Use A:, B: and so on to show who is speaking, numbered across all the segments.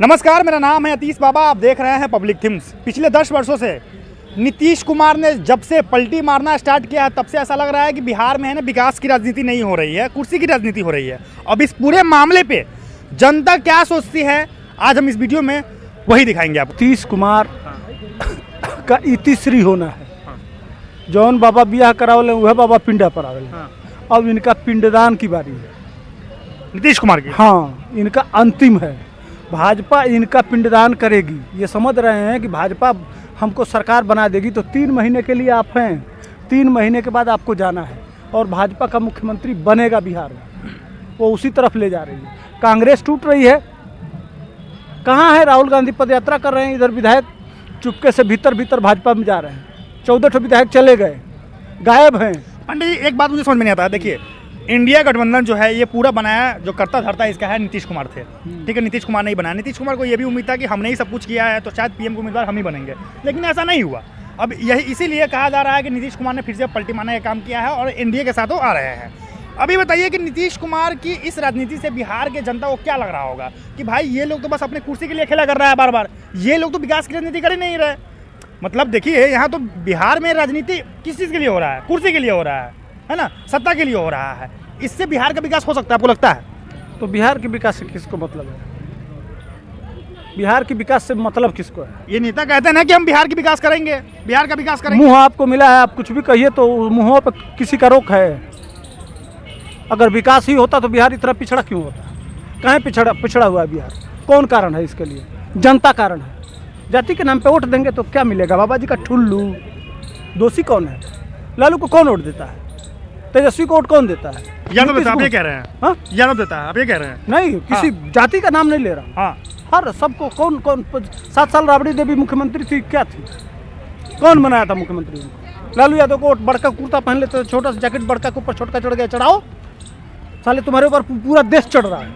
A: नमस्कार, मेरा नाम है अतीश बाबा। आप देख रहे हैं पब्लिक थिम्स। पिछले 10 वर्षों से नीतीश कुमार ने जब से पलटी मारना स्टार्ट किया है तब से ऐसा लग रहा है कि बिहार में है ना विकास की राजनीति नहीं हो रही है, कुर्सी की राजनीति हो रही है। अब इस पूरे मामले पे जनता क्या सोचती है, आज हम इस वीडियो में वही दिखाएंगे आपको।
B: नीतीश कुमार का इतिश्री होना है। जौन बाबा बियाह करावले वह बाबा पिंडा पर आवेले। अब इनका पिंडदान की बारी है
A: नीतीश कुमार की।
B: हाँ, इनका अंतिम है। भाजपा इनका पिंडदान करेगी। ये समझ रहे हैं कि भाजपा हमको सरकार बना देगी तो 3 महीने के लिए आप हैं, 3 महीने के बाद आपको जाना है और भाजपा का मुख्यमंत्री बनेगा बिहार में। वो उसी तरफ ले जा रही है। कांग्रेस टूट रही है। कहाँ है राहुल गांधी? पद यात्रा कर रहे हैं। इधर विधायक चुपके से भीतर भाजपा में जा रहे हैं। 14 विधायक चले गए, गायब हैं।
A: पंडित जी, एक बात मुझे समझ में नहीं आता है। देखिए, इंडिया गठबंधन जो है ये पूरा बनाया, जो करता धरता इसका है नीतीश कुमार थे। ठीक है, नीतीश कुमार नहीं बनाया। नीतीश कुमार को ये भी उम्मीद था कि हमने ही सब कुछ किया है तो शायद पीएम को उम्मीदवार हम ही बनेंगे, लेकिन ऐसा नहीं हुआ। अब यही इसीलिए कहा जा रहा है कि नीतीश कुमार ने फिर से पलटी मारने का काम किया है और एनडीए के साथ वो आ रहे हैं। अभी बताइए कि नीतीश कुमार की इस राजनीति से बिहार के जनता को क्या लग रहा होगा कि भाई ये लोग तो बस अपने कुर्सी के लिए खेला कर रहा है बार बार, ये लोग तो विकास की राजनीति कर ही नहीं रहे। मतलब देखिए, यहाँ तो बिहार में राजनीति किस चीज़ के लिए हो रहा है? कुर्सी के लिए हो रहा है ना, सत्ता के लिए हो रहा है। इससे बिहार का विकास हो सकता है, आपको लगता है?
B: तो बिहार के विकास से किसको मतलब है? बिहार के विकास से मतलब किसको है?
A: ये नेता कहते हैं ना कि हम बिहार की विकास करेंगे, बिहार का विकास करेंगे।
B: मुंह आपको मिला है, आप कुछ भी कहिए तो मुंहों पर किसी का रोक है। अगर विकास ही होता तो बिहार इतना पिछड़ा क्यों होता? कहाँ पिछड़ा हुआ है बिहार? कौन कारण है इसके लिए? जनता कारण है। जाति के नाम पे वोट देंगे तो क्या मिलेगा? बाबा जी का ठुल्लू। दोषी कौन है? लालू को कौन वोट देता है? तेजस्वी को वोट कौन देता है?
A: यादव देता है, आप ये कह रहे हैं?
B: हाँ,
A: यादव देता है, आप ये कह रहे हैं?
B: नहीं, किसी जाति का नाम नहीं ले रहा।
A: हाँ,
B: हर सबको कौन 7 साल राबड़ी देवी मुख्यमंत्री थी, क्या थी? कौन बनाया था मुख्यमंत्री उनको? लालू यादव को बड़का कुर्ता पहन लेते, छोटा सा जैकेट, बड़का के ऊपर छोटका चढ़ गया, चढ़ाओ साले, तुम्हारे ऊपर पूरा देश चढ़ रहा है।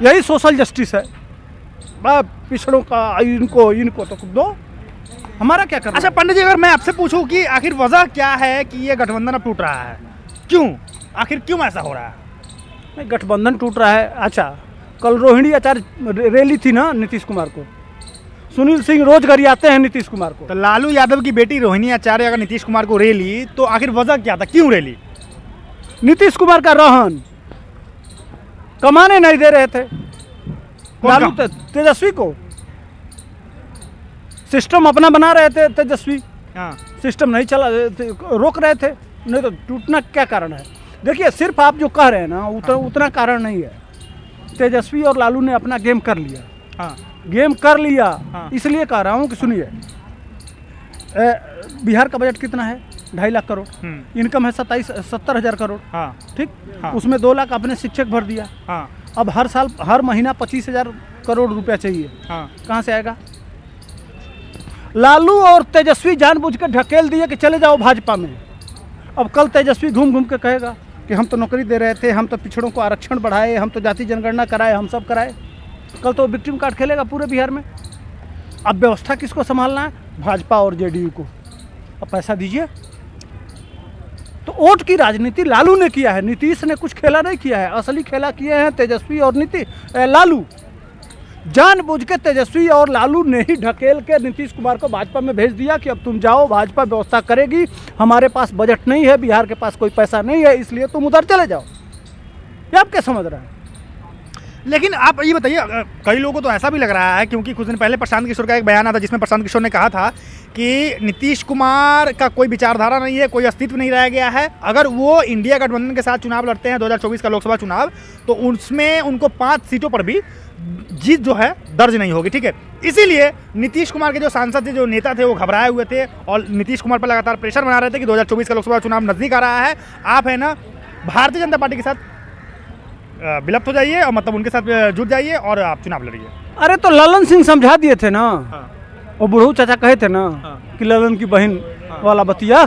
B: यही सोशल जस्टिस है। पिछड़ों का इनको तो दो, हमारा क्या करना?
A: अच्छा पंडित जी, अगर मैं आपसे पूछूं कि आखिर वजह क्या है कि ये गठबंधन अब टूट रहा है, क्यों, आखिर क्यों ऐसा हो रहा है?
B: नहीं, गठबंधन टूट रहा है। अच्छा, कल रोहिणी आचार्य रैली थी ना नीतीश कुमार को, सुनील सिंह रोज घर आते हैं नीतीश कुमार को।
A: तो लालू यादव की बेटी रोहिणी आचार्य अगर नीतीश कुमार को रैली, तो आखिर वजह क्या था, क्यों रैली?
B: नीतीश कुमार का रहन, कमाने नहीं दे रहे थे लालू तेजस्वी को। सिस्टम अपना बना रहे थे तेजस्वी।
A: हाँ,
B: सिस्टम नहीं चला, रोक रहे थे। नहीं तो टूटना क्या कारण है? देखिए, सिर्फ आप जो कह रहे हैं ना उतना कारण नहीं है। तेजस्वी और लालू ने अपना गेम कर लिया।
A: हाँ,
B: गेम कर लिया।
A: हाँ।
B: इसलिए कह रहा हूँ कि सुनिए, बिहार का बजट कितना है? 2.5 लाख करोड़। इनकम है 70 हज़ार करोड़।
A: हाँ,
B: ठीक।
A: हाँ।
B: उसमें 2 लाख आपने शिक्षक भर दिया।
A: हाँ,
B: अब हर साल हर महीना 25,000 करोड़ रुपया चाहिए।
A: हाँ।
B: कहाँ से आएगा? लालू और तेजस्वी जानबूझ के ढकेल दिए कि चले जाओ भाजपा में। अब कल तेजस्वी घूम के कहेगा कि हम तो नौकरी दे रहे थे, हम तो पिछड़ों को आरक्षण बढ़ाए, हम तो जाति जनगणना कराए, हम सब कराए। कल तो विक्टिम कार्ड खेलेगा पूरे बिहार में। अब व्यवस्था किसको संभालना है? भाजपा और जेडीयू को। अब पैसा दीजिए। तो वोट की राजनीति लालू ने किया है, नीतीश ने कुछ खेला नहीं किया है। असली खेला किए हैं तेजस्वी और लालू। जानबूझ के तेजस्वी और लालू ने ही ढकेल के नीतीश कुमार को भाजपा में भेज दिया कि अब तुम जाओ, भाजपा व्यवस्था करेगी, हमारे पास बजट नहीं है, बिहार के पास कोई पैसा नहीं है, इसलिए तुम उधर चले जाओ। ये आप क्या समझ रहे हैं?
A: लेकिन आप ये बताइए, कई लोगों को तो ऐसा भी लग रहा है, क्योंकि कुछ दिन पहले प्रशांत किशोर का एक बयान आया था जिसमें प्रशांत किशोर ने कहा था कि नीतीश कुमार का कोई विचारधारा नहीं है, कोई अस्तित्व नहीं रह गया है। अगर वो इंडिया गठबंधन के साथ चुनाव लड़ते हैं 2024 का लोकसभा चुनाव, तो उसमें उनको 5 सीटों पर भी जीत जो है दर्ज नहीं होगी। ठीक है, इसीलिए नीतीश कुमार के जो सांसद थे, जो नेता थे, वो घबराए हुए थे और नीतीश कुमार पर लगातार प्रेशर बना रहे थे कि 2024 का लोकसभा चुनाव नजदीक आ रहा है, आप है ना भारतीय जनता पार्टी के साथ विलुप्त हो जाइए और मतलब उनके साथ जुट जाइए और आप चुनाव लड़िए।
B: अरे तो ललन सिंह समझा दिए थे ना।
A: हाँ।
B: और बुढ़ऊ चाचा कहे थे ना। हाँ। कि ललन की बहन वाला बतिया,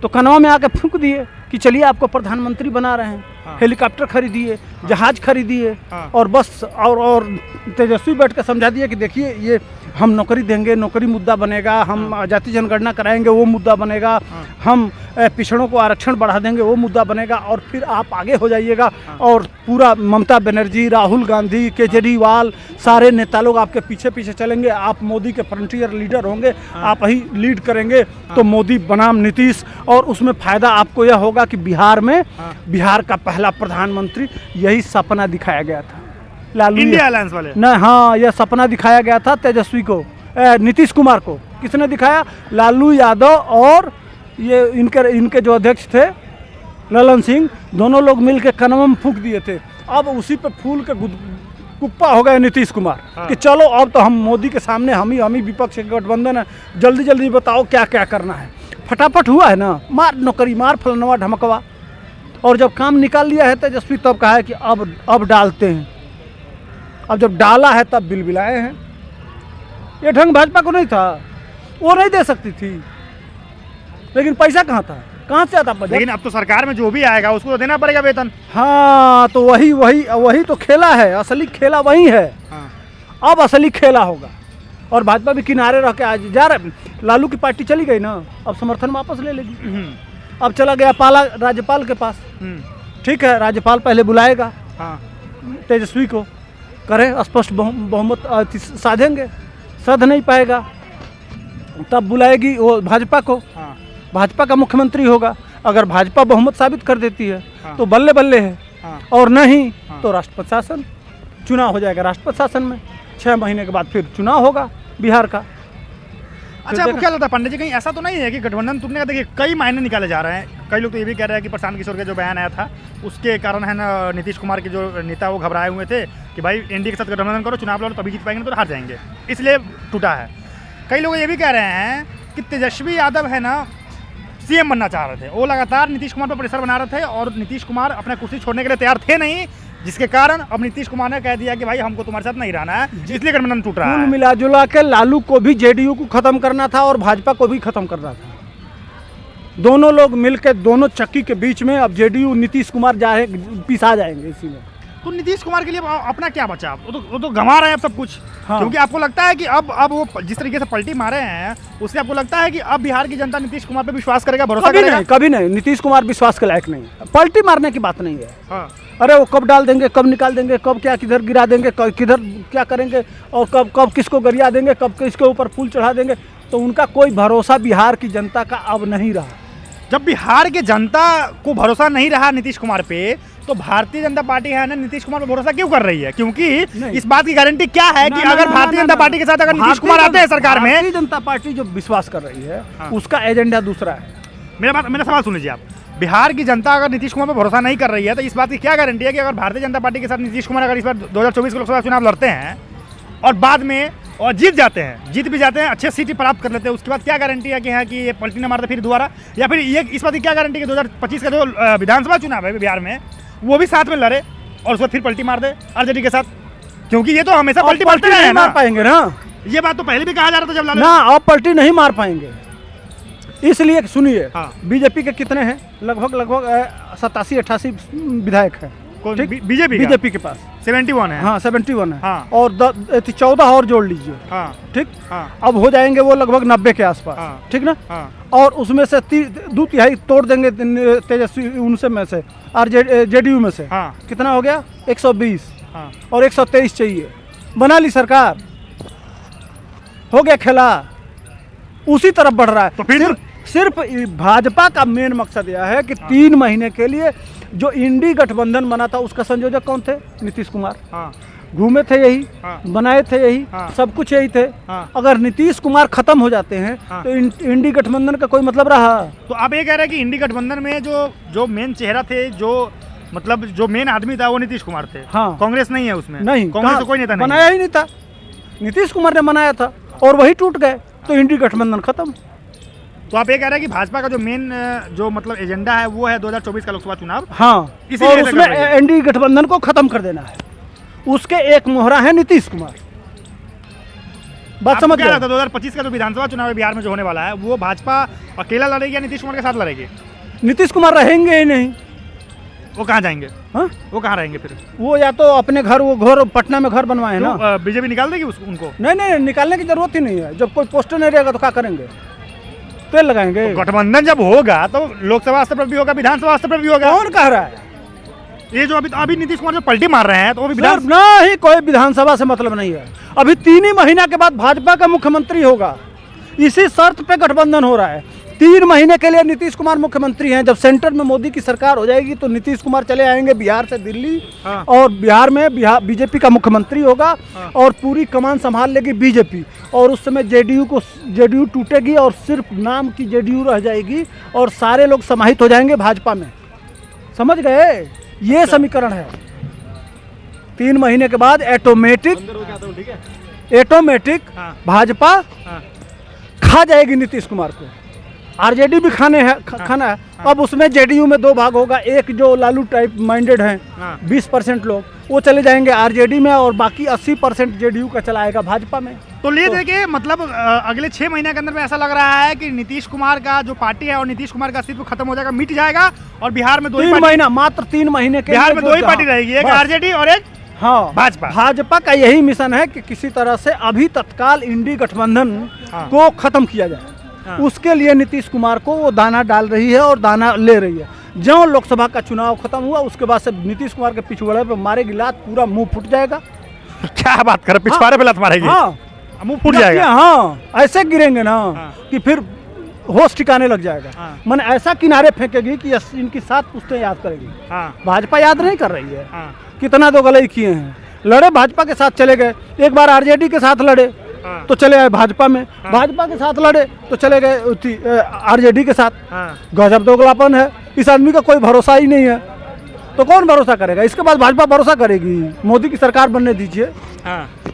B: तो कनवा में आके फूंक दिए कि चलिए आपको प्रधानमंत्री बना रहे हैं। हेलीकॉप्टर खरीदिए, जहाज खरीदिए,
A: हाँ।
B: और बस और तेजस्वी बैठ कर समझा दिए कि देखिए ये हम नौकरी देंगे, नौकरी मुद्दा बनेगा, हम जाति जनगणना कराएंगे वो मुद्दा बनेगा, हम पिछड़ों को आरक्षण बढ़ा देंगे वो मुद्दा बनेगा, और फिर आप आगे हो जाइएगा और पूरा ममता बनर्जी, राहुल गांधी, केजरीवाल, सारे नेता लोग आपके पीछे पीछे चलेंगे, आप मोदी के फ्रंटियर लीडर होंगे, आप ही लीड करेंगे, तो मोदी बनाम नीतीश, और उसमें फ़ायदा आपको यह होगा कि बिहार में बिहार का पहला प्रधानमंत्री, यही सपना दिखाया गया था लालू
A: इंडिया अलायंस वाले
B: न, हाँ, यह सपना दिखाया गया था तेजस्वी को, नीतीश कुमार को। किसने दिखाया? लालू यादव और ये इनके जो अध्यक्ष थे ललन सिंह, दोनों लोग मिलकर कनम फूंक दिए थे। अब उसी पे फूल के कुप्पा हो गए नीतीश कुमार कि चलो अब तो हम मोदी के सामने हम ही विपक्ष के गठबंधन है, जल्दी जल्दी बताओ क्या क्या करना है। फटाफट हुआ है ना, मार नौकरी, मार फलनवा ढमकवा, और जब काम निकाल लिया है तेजस्वी तब कहा है कि अब डालते हैं। अब जब डाला है तब बिलबिलाए हैं। ये ढंग भाजपा को नहीं था, वो नहीं दे सकती थी, लेकिन पैसा कहाँ था, कहाँ से आता बजट?
A: लेकिन अब तो सरकार में जो भी आएगा उसको तो देना पड़ेगा वेतन।
B: हाँ, तो वही तो खेला है, असली खेला वही है। अब असली खेला होगा, और भाजपा भी किनारे रह के आज जा रहा। लालू की पार्टी चली गई ना, अब समर्थन वापस ले लेगी। अब चला गया राज्यपाल के पास, ठीक है, राज्यपाल पहले बुलाएगा तेजस्वी को, करे स्पष्ट बहुमत साधेंगे, साध नहीं पाएगा तब बुलाएगी वो भाजपा को, भाजपा का मुख्यमंत्री होगा। अगर भाजपा बहुमत साबित कर देती है तो बल्ले बल्ले है, और नहीं तो राष्ट्रपति शासन, चुनाव हो जाएगा राष्ट्रपति शासन में, 6 महीने के बाद फिर चुनाव होगा बिहार का।
A: अच्छा, आपको क्या लगता है पंडित जी, कहीं ऐसा तो नहीं है कि गठबंधन टूटने का? देखिए कई मायने निकाले जा रहे हैं, कई लोग तो ये भी कह रहे हैं कि प्रशांत किशोर का जो बयान आया था उसके कारण है ना, नीतीश कुमार के जो नेता वो घबराए हुए थे कि भाई एनडीए के साथ गठबंधन करो, चुनाव लड़ो, तभी जीत पाएंगे, तो हार जाएंगे, इसलिए टूटा है। कई लोग ये भी कह रहे हैं कि तेजस्वी यादव है ना सीएम बनना चाह रहे थे, वो लगातार नीतीश कुमार पर प्रेशर बना रहे थे, और नीतीश कुमार अपना कुर्सी छोड़ने के लिए तैयार थे नहीं, जिसके कारण अब नीतीश कुमार ने कह दिया कि भाई हमको तुम्हारे साथ नहीं रहना है, इसलिए गठबंधन टूट रहा है।
B: कुल मिला जुला के लालू को भी जेडीयू को खत्म करना था और भाजपा को भी खत्म करना था। दोनों लोग मिलकर दोनों चक्की के बीच में अब जेडीयू नीतीश कुमार पिसा जाएंगे इसी में।
A: तो नीतीश कुमार के लिए अपना क्या बचा? वो तो गंवा रहे हैं अब सब कुछ। क्योंकि आपको लगता है कि अब वो जिस तरीके से पलटी मारे हैं उससे आपको लगता है कि अब बिहार की जनता नीतीश कुमार पे विश्वास करेगा, भरोसा करेगा?
B: कभी नहीं, नीतीश कुमार विश्वास के लायक नहीं है। पलटी मारने की बात नहीं है।
A: अरे
B: वो कब डाल देंगे, कब निकाल देंगे, कब क्या किधर गिरा देंगे, किधर क्या करेंगे, और कब किसको गरिया देंगे, कब किसके ऊपर फूल चढ़ा देंगे, तो उनका कोई भरोसा बिहार की जनता का अब नहीं रहा।
A: जब बिहार की जनता को भरोसा नहीं रहा नीतीश कुमार पे, तो भारतीय जनता पार्टी है ना नीतीश कुमार पर भरोसा क्यों कर रही है? क्योंकि इस बात की गारंटी क्या है कि अगर भारतीय जनता पार्टी के साथ अगर नीतीश कुमार आते हैं सरकार में,
B: भारतीय जनता पार्टी जो विश्वास कर रही है उसका एजेंडा दूसरा है।
A: मेरा सवाल सुन लीजिए आप, बिहार की जनता अगर नीतीश कुमार पर भरोसा नहीं कर रही है तो इस बात की क्या गारंटी है कि अगर भारतीय जनता पार्टी के साथ नीतीश कुमार अगर इस बार 2024 के लोकसभा चुनाव लड़ते हैं और बाद में और जीत जाते हैं, जीत भी जाते हैं, अच्छे सीट प्राप्त कर लेते हैं, उसके बाद क्या गारंटी है कि हाँ कि ये पलटी न मारते फिर दोबारा? या फिर ये इस बात की क्या गारंटी है कि 2025 का जो विधानसभा चुनाव है बिहार में वो भी साथ में लड़े और उसके बाद फिर पलटी मार दे आरजेडी के साथ? क्योंकि ये तो हमेशा पलटी मारते रहे,
B: मार पाएंगे ना,
A: ये बात तो पहले भी कहा जा रहा था जब लालू
B: ना, अब पलटी नहीं मार पाएंगे। इसलिए सुनिए, बीजेपी के कितने हैं? लगभग 87-88 विधायक हैं। बीजेपी के पास
A: 71 है।
B: हाँ, 71 है।
A: हाँ।
B: और 14 और जोड़ लीजिए।
A: हाँ।
B: ठीक।
A: हाँ।
B: अब हो जाएंगे वो लगभग 90 के आसपास।
A: हाँ।
B: ठीक ना।
A: हाँ।
B: और उसमें से 2/3 तोड़ देंगे तेजस्वी उनसे में से और जेडीयू में से।
A: हाँ।
B: कितना हो गया? 120।
A: हाँ।
B: और 123 चाहिए, बना ली सरकार, हो गया खेला, उसी तरफ बढ़ रहा है।
A: तो फिर
B: सिर्फ भाजपा का मेन मकसद यह है कि 3 महीने के लिए जो इंडी गठबंधन बना था उसका संयोजक कौन थे? नीतीश कुमार। घूमे थे यही, बनाए थे यही, सब कुछ यही थे। अगर नीतीश कुमार खत्म हो जाते हैं तो इंडी गठबंधन का कोई मतलब रहा?
A: तो आप ये कह रहे हैं कि इंडी गठबंधन में जो मेन चेहरा थे, जो मेन आदमी था वो नीतीश कुमार थे।
B: हाँ।
A: कांग्रेस नहीं है उसमें?
B: नहीं,
A: कांग्रेस तो कोई नेता नहीं,
B: बनाया ही नहीं था, नीतीश कुमार ने बनाया था और वही टूट गए, तो इंडी गठबंधन खत्म।
A: तो आप ये कह रहे हैं कि भाजपा का जो मेन जो मतलब एजेंडा है वो है 2024 का लोकसभा चुनाव।
B: हाँ, और उसमें एनडीए गठबंधन को खत्म कर देना है, उसके एक मोहरा है नीतीश कुमार। बात समझ गए?
A: 2025 का जो विधानसभा चुनाव है बिहार में जो होने वाला है वो भाजपा अकेला लड़ेगी या नीतीश कुमार के साथ लड़ेगी?
B: नीतीश कुमार रहेंगे ही नहीं।
A: वो कहाँ जाएंगे?
B: हाँ,
A: वो कहाँ रहेंगे फिर?
B: वो या तो अपने घर, वो घर पटना में घर बनवाए हैं ना।
A: बीजेपी निकाल देगी उनको?
B: नहीं नहीं, निकालने की जरूरत ही नहीं है। जब कोई पोस्टर नहीं रहेगा तो क्या करेंगे? तेल लगाएंगे।
A: तो गठबंधन जब होगा तो लोकसभा स्तर पर भी होगा, विधानसभा स्तर पर भी होगा।
B: कौन कह रहा है?
A: ये जो अभी नीतीश कुमार जो पलटी मार रहे हैं तो वो भी
B: नहीं, कोई विधानसभा से मतलब नहीं है। अभी 3 ही महीना के बाद भाजपा का मुख्यमंत्री होगा, इसी शर्त पे गठबंधन हो रहा है। 3 महीने के लिए नीतीश कुमार मुख्यमंत्री हैं। जब सेंटर में मोदी की सरकार हो जाएगी तो नीतीश कुमार चले आएंगे बिहार से दिल्ली।
A: हाँ।
B: और बिहार में बीजेपी का मुख्यमंत्री होगा।
A: हाँ।
B: और पूरी कमान संभाल लेगी बीजेपी। और उस समय जेडीयू टूटेगी और सिर्फ नाम की जेडीयू रह जाएगी और सारे लोग समाहित हो जाएंगे भाजपा में। समझ गए? ये समीकरण है। 3 महीने के बाद ऑटोमेटिक
A: हाँ।
B: भाजपा
A: हाँ।
B: खा जाएगी नीतीश कुमार को। आरजेडी भी खाना है। अब उसमें जेडीयू में 2 भाग होगा। एक जो लालू टाइप माइंडेड हैं,
A: हाँ।
B: 20% लोग वो चले जाएंगे आरजेडी में और बाकी 80% जेडीयू का चला आएगा भाजपा में।
A: तो ये देखिए, मतलब अगले 6 महीने के अंदर में ऐसा लग रहा है कि नीतीश कुमार का जो पार्टी है और नीतीश कुमार का अस्तित्व खत्म हो जाएगा, मिट जाएगा और बिहार में
B: 3 महीना, मात्र 3 महीने के
A: बिहार में 2 ही पार्टी रहेगी, एक आरजेडी और एक भाजपा
B: का यही मिशन है कि किसी तरह से अभी तत्काल इंडी गठबंधन को खत्म किया जाए। उसके लिए नीतीश कुमार को वो दाना डाल रही है और दाना ले रही है। जो लोकसभा का चुनाव खत्म हुआ उसके बाद से नीतीश कुमार के पिछवाड़े पे मारेगी लात, पूरा मुंह फूट जाएगा।
A: क्या बात कर, पिछवाड़े पे लात मारेगी?
B: हाँ,
A: मुंह फूट जाएगा।
B: हाँ, ऐसे गिरेंगे ना कि फिर होश ठिकाने लग जाएगा। मन ऐसा किनारे फेंकेगी कि इनकी 7 पुश्तें याद करेगी। भाजपा याद नहीं कर रही है। कितना तो गलई किए हैं। लड़े भाजपा के साथ चले गए, एक बार आरजेडी के साथ लड़े तो चले आए भाजपा में, भाजपा के साथ लड़े तो चले गए आरजेडी के साथ। गजब दोगलापन है। इस आदमी का कोई भरोसा ही नहीं है तो कौन भरोसा करेगा? इसके बाद भाजपा भरोसा करेगी? मोदी की सरकार बनने दीजिए।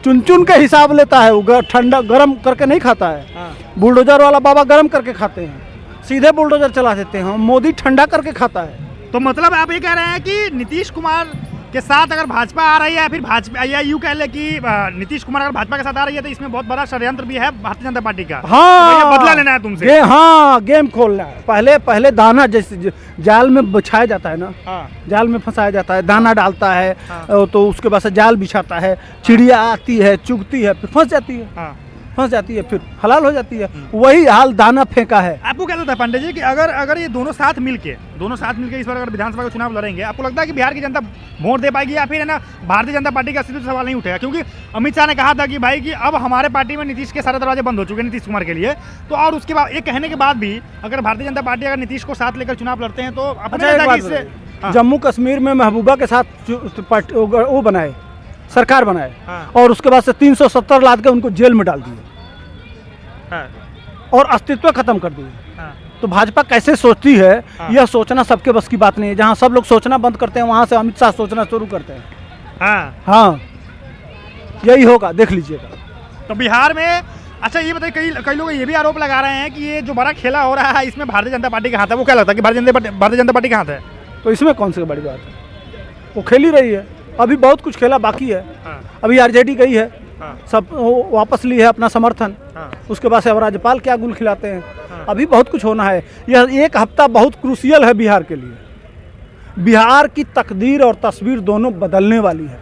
B: चुन चुन के हिसाब लेता है वो, ठंडा गर्म करके नहीं खाता है। बुलडोजर वाला बाबा गर्म करके खाते हैं, सीधे बुलडोजर चला देते हैं। मोदी ठंडा करके खाता है।
A: तो मतलब आप ये कह रहे हैं कि नीतीश कुमार के साथ अगर भाजपा आ रही है, फिर भाजपा या यूं कह ले कि नीतीश कुमार अगर भाजपा के साथ आ रही है तो इसमें बहुत बड़ा षड्यंत्र भी है भारतीय जनता पार्टी का।
B: हाँ,
A: तो बदला लेना है तुमसे।
B: गेम खोलना है। पहले दाना, जैसे जाल में बिछाया जाता है ना, जाल में फंसाया जाता है, दाना डालता है तो उसके बाद से जाल बिछाता है, चिड़िया आती है, चुगती है, फिर फंस जाती है, फिर हलाल हो जाती है। वही हाल दाना फेंका है।
A: आपको क्या लगता है पांडे जी कि अगर ये दोनों साथ मिलके इस बार अगर विधानसभा का चुनाव लड़ेंगे, आपको लगता है कि बिहार की जनता वोट दे पाएगी या फिर है ना भारतीय जनता पार्टी का अस्तित्व सवाल नहीं उठेगा? क्योंकि अमित शाह ने कहा था कि भाई कि अब हमारे पार्टी में नीतीश के सारे दरवाजे बंद हो चुके हैं नीतीश कुमार के लिए। तो और उसके बाद ये कहने के बाद भी अगर भारतीय जनता पार्टी अगर नीतीश को साथ लेकर चुनाव लड़ते हैं तो
B: जम्मू कश्मीर में महबूबा के साथ वो बनाए, सरकार बनाए और उसके बाद से 370 लाद के उनको जेल में डाल दिए और अस्तित्व खत्म कर दिए। तो भाजपा कैसे सोचती है, यह सोचना सबके बस की बात नहीं है। जहाँ सब लोग सोचना बंद करते हैं वहां से अमित शाह सोचना शुरू करते हैं। हाँ, यही होगा, देख लीजिएगा।
A: तो बिहार में अच्छा ये बताइए, कई लोग ये भी आरोप लगा रहे हैं कि ये जो बड़ा खेला हो रहा है इसमें भारतीय जनता पार्टी का हाथ है। वो क्या लगता है कि भारतीय जनता पार्टी का हाथ है?
B: तो इसमें कौन सी बड़ी बात है? वो खेल ही रही है। अभी बहुत कुछ खेला बाकी है। अभी आरजेडी गई है, सब वापस ली है अपना समर्थन। उसके बाद से अब राज्यपाल क्या गुल खिलाते हैं। अभी बहुत कुछ होना है। यह 1 हफ्ता बहुत क्रूशियल है बिहार के लिए। बिहार की तकदीर और तस्वीर दोनों बदलने वाली है।